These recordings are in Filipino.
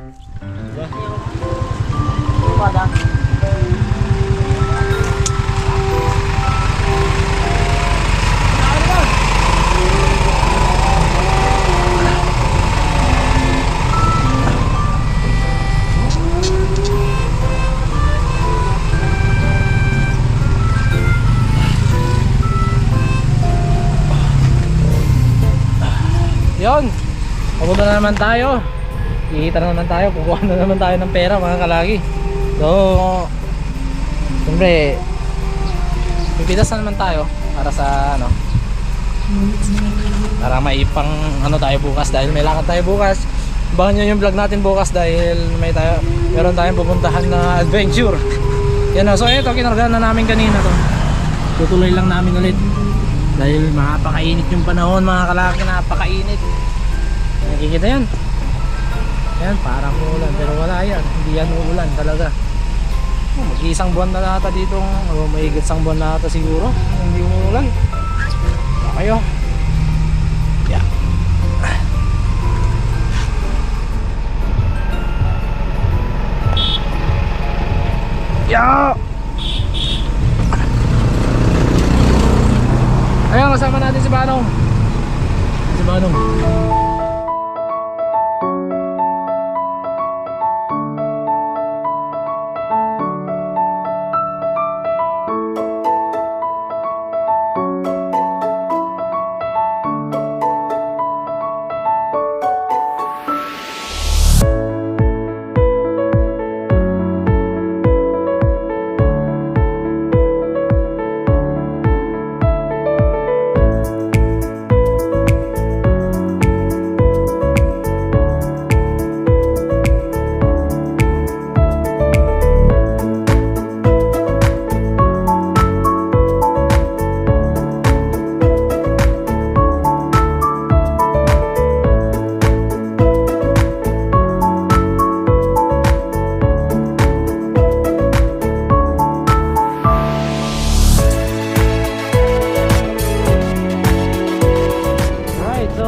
Diba? Yun, papunta na naman tayo. Kikita na naman tayo, kukuha na naman tayo ng pera mga kalagi. So, siyempre pipitas na naman tayo para sa ano, para maipang ano tayo bukas dahil may lakad tayo bukas. Abangan nyo yung vlog natin bukas dahil meron tayong pupuntahan na adventure. Yan o, so ito kinargahan na namin kanina to. Tutuloy lang namin ulit dahil napakainit yung panahon mga kalaki, napakainit. Nakikita yan. Yan, parang uulan pero wala yan. Hindi yan uulan talaga. Mag-iisang buwan na nata dito. May isang buwan na nata siguro. Hindi umuulan. Kayo. Yeah. Yeah. Ayun, kasama natin si Banong. Si Banong.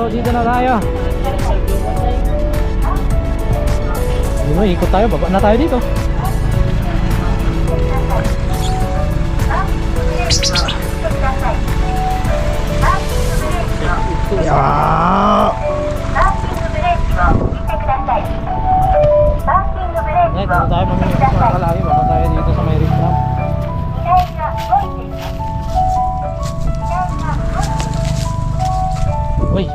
Dito na tayo. Dito, ikot tayo, baba na tayo dito. Yeah. Dito tayo, mamimili mga kalaki, baba tayo dito sa may restaurant. Uy.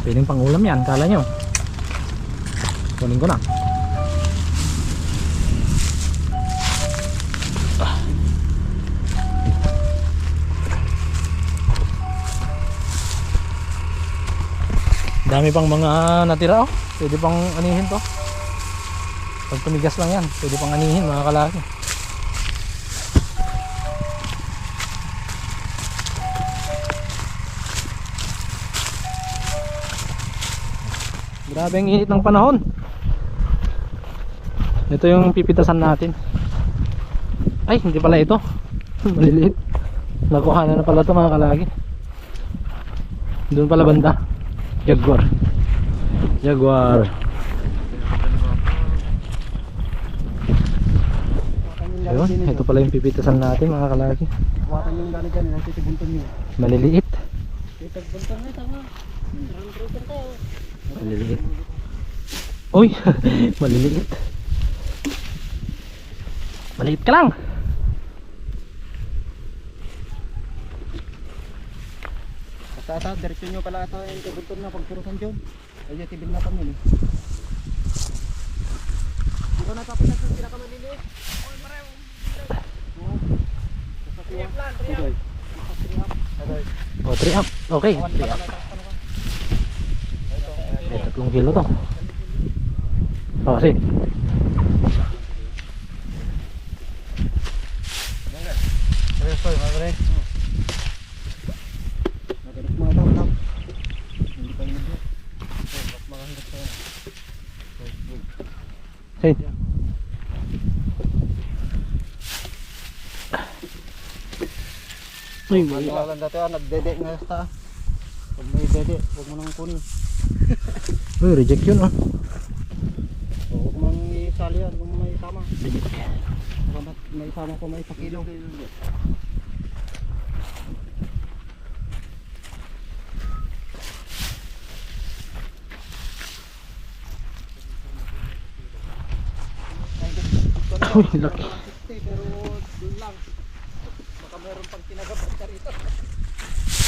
Pwedeng pang ulam yan, kala nyo. Kunin ko na. Dami pang mga natira oh. Pwede pang anihin to. Pag tumigas lang yan, pwede pang anihin mga kalaki. Grabe ang init ng panahon. Ito yung pipitasan natin. Ay, hindi pala ito. Maliliit. Nakuha na pala ito mga kalagi. Doon pala banda. Jaguar. Jaguar. Ayun, ito pala yung pipitasan natin mga kalagi. Maliliit. Maliliit. Uy, maliliit. Maliit ka lang. Basta diretso nyo pala ito yung kabunton na pagpurusan dyan. Ay, tibil na kami eh. Dito na tapos na ito, pinakamaliliit. Oy, mareho. Oh, 3 up. Okay, 3 up. 3 kilo to. Oh, sige. Sige. Uy, Kailangan dati nagdede nga sa pag may pwede. Huwag mo nang kunin. Uy, reject yun oh. Huwag mo nang isali yan. Huwag mo nang isama. May isama ko may pakilo. Uy, laki. Pero doon lang. Baka meron pang tinagapag ka rito.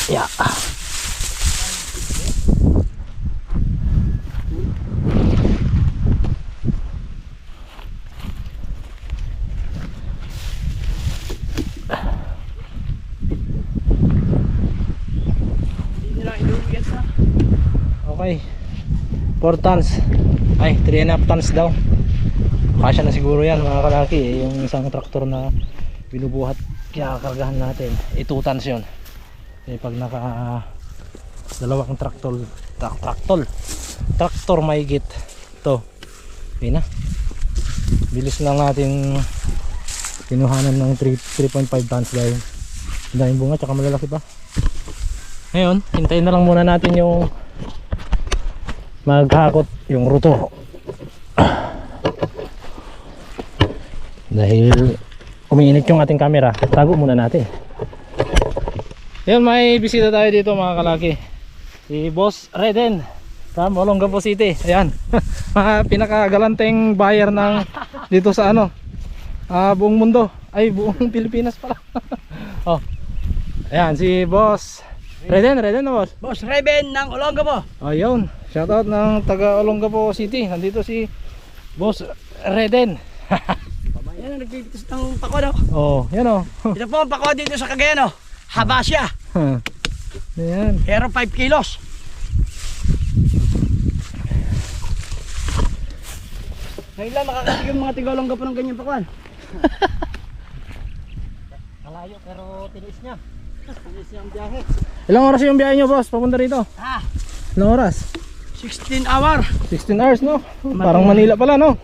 Yeah. Hindi nila iluwiyat na. Okay. 4 tons. Ay, 3.5 tons daw. Kasya na siguro yan mga kalaki eh. Yung isang traktor na binubuhat kinakargahan natin 2 tons yun eh, pag naka dalawang traktor mahigit to okay na, bilis lang natin kinuhanan ng 3.5 tons dahil daming bunga tsaka malalaki pa. Ngayon hintayin na lang muna natin yung maghakot yung rotor dahil umiinit yung ating camera, tago muna natin. Yun, may bisita tayo dito mga kalaki, si Boss Reden from Olongapo City. Ayan. Mga pinakagalanteng buyer ng dito sa ano, buong mundo, ay buong Pilipinas pala. Oh. Ayan si Boss Reden na boss. Boss Reben ng Olongapo. Ayun, shoutout ng taga Olongapo City. Nandito si Boss Reden. Yan ang nagpipitis ng pako, no? Oh, yan oh. Ito po ang pako dito sa Cagayan, no? Haba siya. Ayan. Pero 5 kilos. Ngayon lang makakasig yung mga tiga-Olongapo ng ganyan pakuan. Kalayo pero tinis niya. Tinis niya ang biyahe. Ilang oras yung biyahe nyo boss papunta rito? Ah, Ilang oras? 16 hour. 16 hours no? Parang Manila pala no?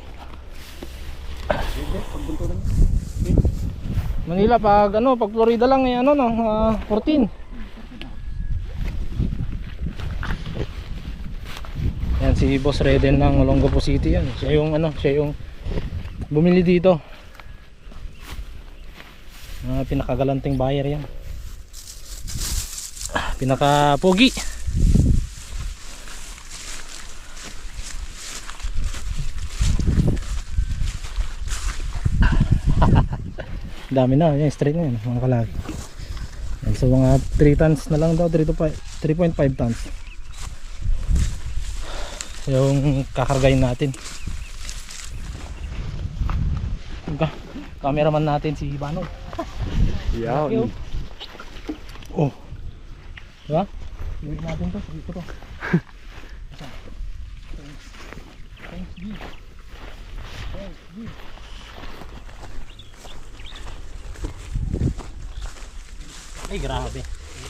Manila pag ano, pag Florida lang eh ano no, 14. Yan si Boss Reden ng Olongapo City yan. Siya yung ano, siya yung bumili dito. Pinakagalanting buyer yan. Pinaka pogi. Dami na, yan straight na yan mga kalaki. Yan, so mga 3 tons na lang daw, 3.5 tons yung kakargayin natin. Cameraman natin si Bano. Yan. Oh, diba? Iwit natin to, dito to. Thanks G. Ay grabe,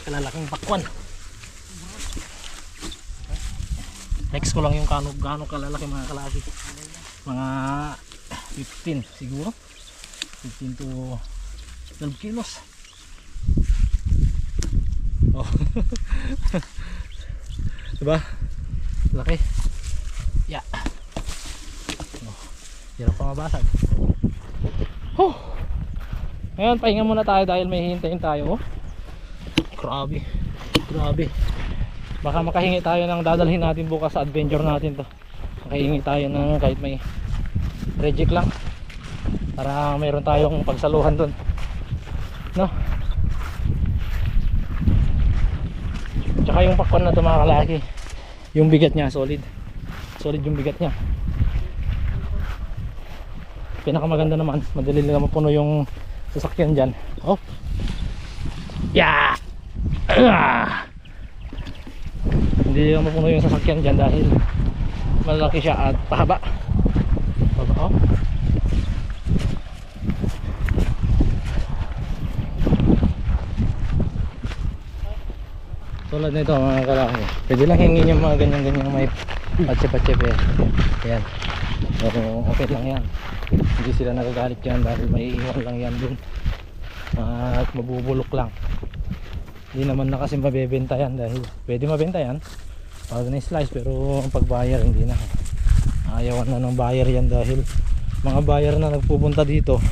kalalaking pakwan. Next ko lang yung gaano kalalaki mga kalaki. Mga 15 siguro, 15 to 12 kilos. Oh. Diba? Laki. Yeah. Oh. Hirap pa mabasag. Oh. Ngayon pahinga muna tayo dahil may hihintayin tayo. Oh. Grabe. Grabe. Baka makahingi tayo ng dadalhin natin bukas sa adventure natin to. Makahingi tayo ng kahit may reject lang para mayroon tayong pagsaluhan dun, no? Tsaka yung pakwan na to mga kalaki, yung bigat niya solid yung bigat niya. Pinakamaganda naman, madali lang mapuno yung sasakyan dyan. Oh yeah. Hindi lang mapuno yung sasakyan dyan dahil malaki siya at pahaba. Oh. Tulad nito mga kalaki, pwede lang hingin yung mga ganyan-ganyan may patse-patse eh. Ayan. So, okay lang yan. Hindi sila nagagalit yan dahil may iwan lang yan dun at mabubulok lang. Hindi naman na kasi mabebenta yan dahil pwede mabenta yan pag na-slice, pero pag buyer hindi na. Ayawan na ng buyer yan dahil mga buyer na nagpupunta dito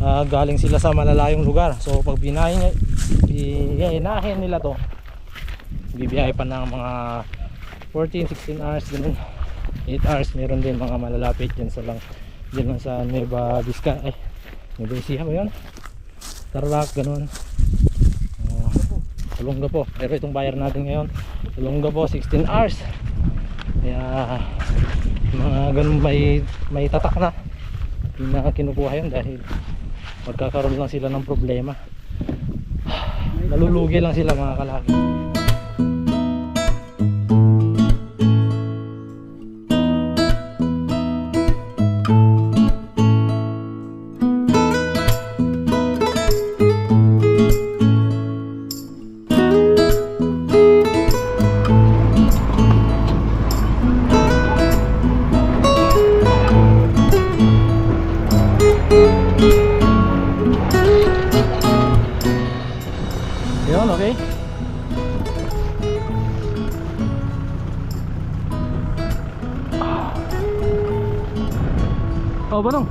galing sila sa malalayong lugar. So pag binahin nila to, bibiyahe pa ng mga 14-16 hours, ganun, 8 hours. Meron din mga malalapit dyan sa lang, dyan lang sa Nueva Vizcaya, Nueva Ecija ba yun? Tarlac, ganun. Olongapo, pero itong buyer natin ngayon Olongapo 16 hours. Kaya mga ganun may tatak na hindi na kinukuha yun dahil magkakaroon lang sila ng problema. Nalulugi lang sila mga kalaki. Yun, okay. Oh, Banong.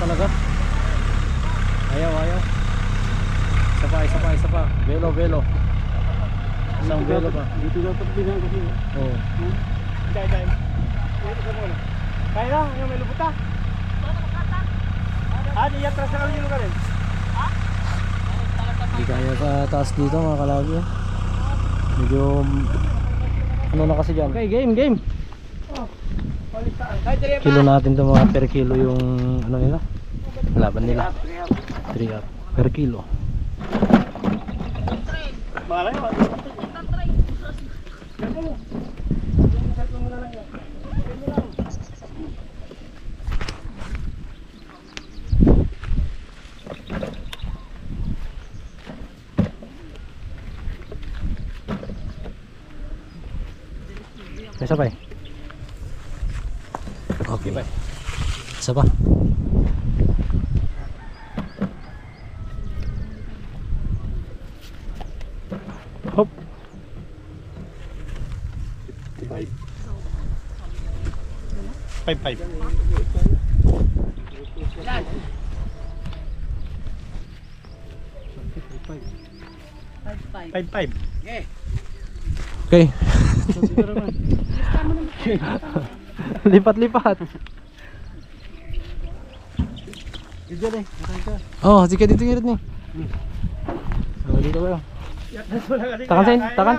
Talaga ayaw isa pa velo isang velo pa Dito dapat bilang kasi. oh. Dahil dito sa muna. Kaya lang yung may lubuta. Di atras na kami yung lugar eh. Hindi kaya sa taas dito mga kalagi, medyo ano na kasi dyan. Okay, game kilo natin ito mga per kilo yung ano nila, laban nila 3 up per kilo. Malay mo. Isa pa eh. Okay. Isa pa. Hop. 5-5. Okay. Lipat. Dito deh. Oh, sige dito ngirit ni. Oh, dito ba? Takan sen, takan.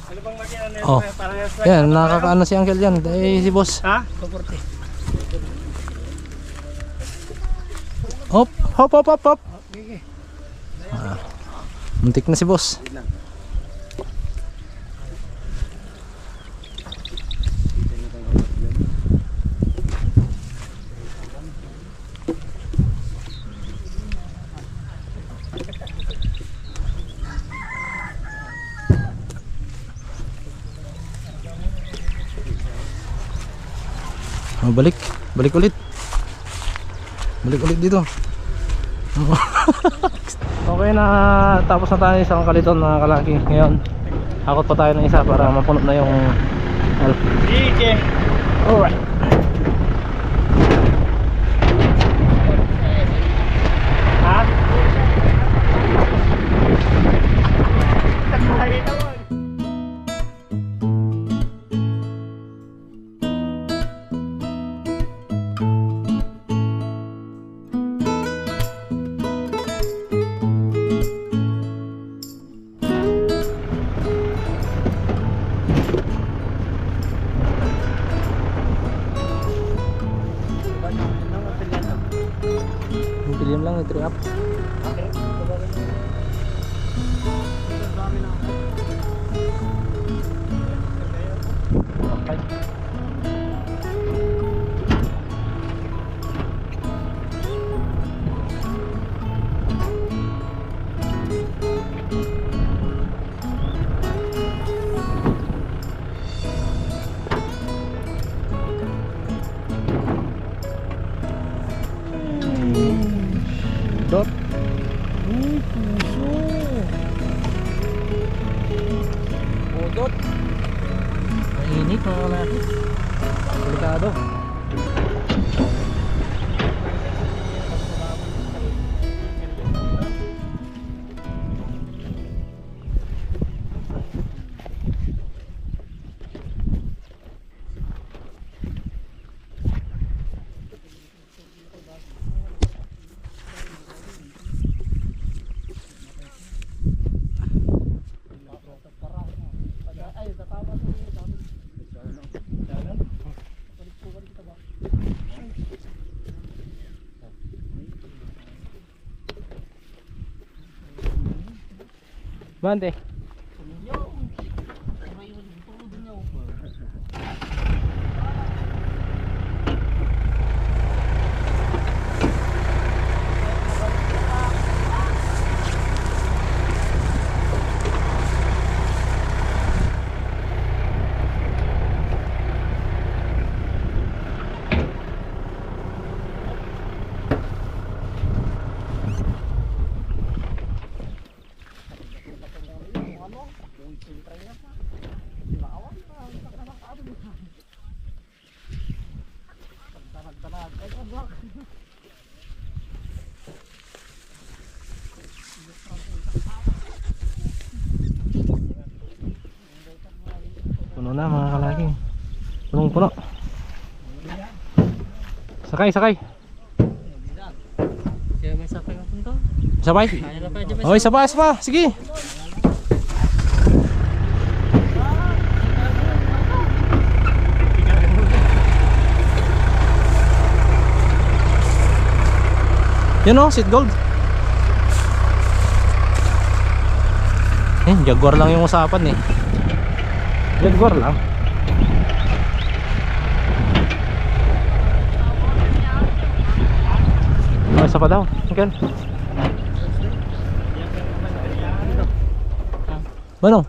Ano bang makina na Oh. para Yan, nakakaano si Uncle diyan. Eh si boss. ha? Hop. Muntik na si boss. Oh, balik ulit dito. Okay na, tapos na tayo sa kaliton mga kalaki. Ngayon hakot pa tayo ng isa para mapuno na yung Sige. alright. Ha? gate mga kalaki. Delikado. Bante. Puno na mga kalaki. Punong puno. Sakay, sakay. Kaya may sakay ka punto. Sabay. Kaya na pa dyan. Okay, sapa, sapa. Sige. Yan o, seat gold. Jaguar lang yung usapan eh. Jaguar lang. Isa pa daw. Okay. Manong?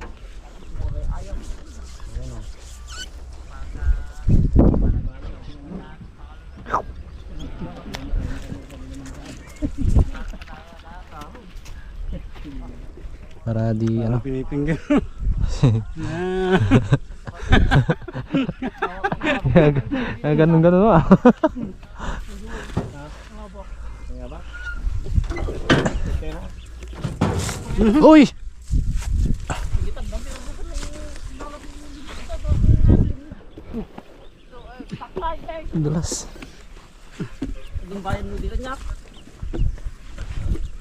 Para di ano Pinipinggan. ganun ah. Uy! Dulas. Yung bayan mo dito nyak.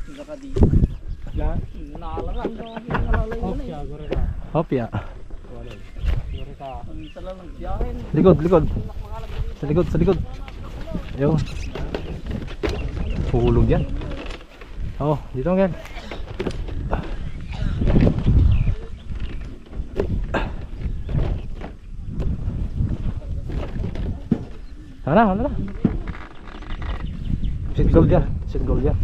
Hindi ka di. Yan. Nakalangan daw ang nalalay mo na eh. Hopya. Ang tala ng biyahin. Likod, likod. Sa likod, sa likod. Ayun. Puhulog yan. Oo, dito ang gan. Sana, ano na? Sweet gold yan. Sweet gold yan.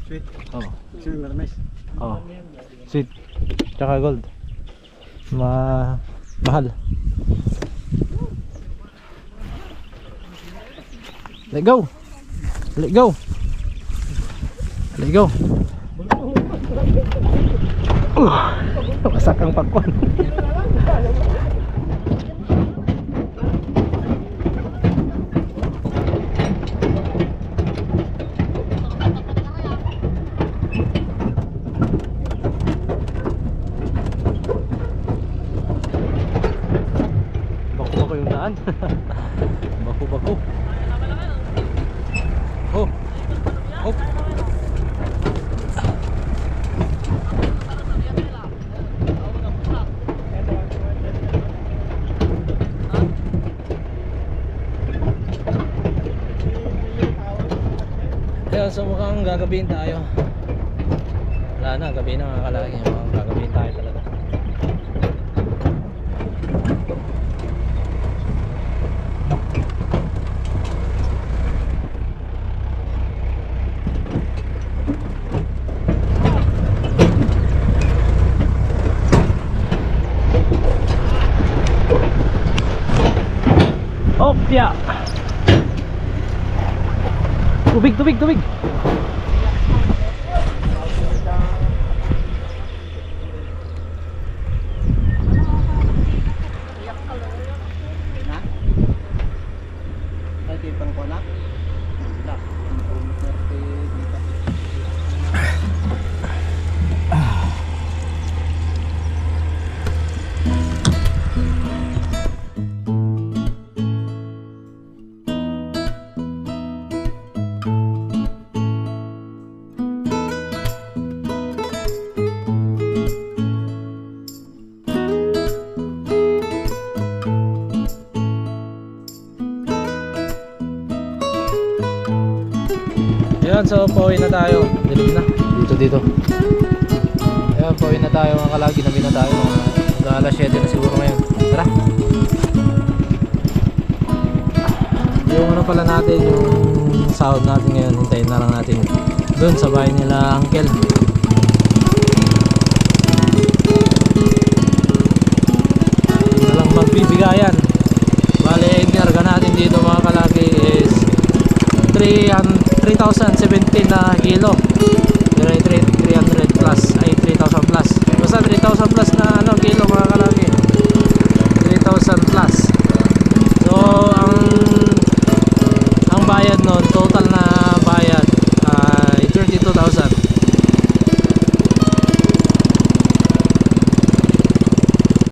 Sweet. Oo. Sweet marmes. Oo. Sweet. Tsaka gold. Mahal. Let go. Let go. Let go. Masak ang pakwan. Bako-bako yung daan. Bako-bako. Oh. Oh. Ayun, so mukhang gagabihin tayo. Wala na, gabi na mga kalaki. Mukhang gagabihin tayo talaga. Opya. Tubig, tubig, tubig. so pauwi na tayo. Dilim na. Dito. Ayan, pauwi na tayo mga kalagi. Nabi na tayo. Mga alas 7 na siguro ngayon. Tara. Yung ano pala natin, yung sahod natin ngayon, hintayin na lang natin doon sa bahay nila Uncle. Hindi na lang magbibigayan. Bale, inarga natin dito mga kalaki is 3,017 na kilo. 300 plus, ay 3,000 plus. Basta 3,000 plus na ano, kilo mga kalaki. 3,000 plus. So, ang bayad nun, total na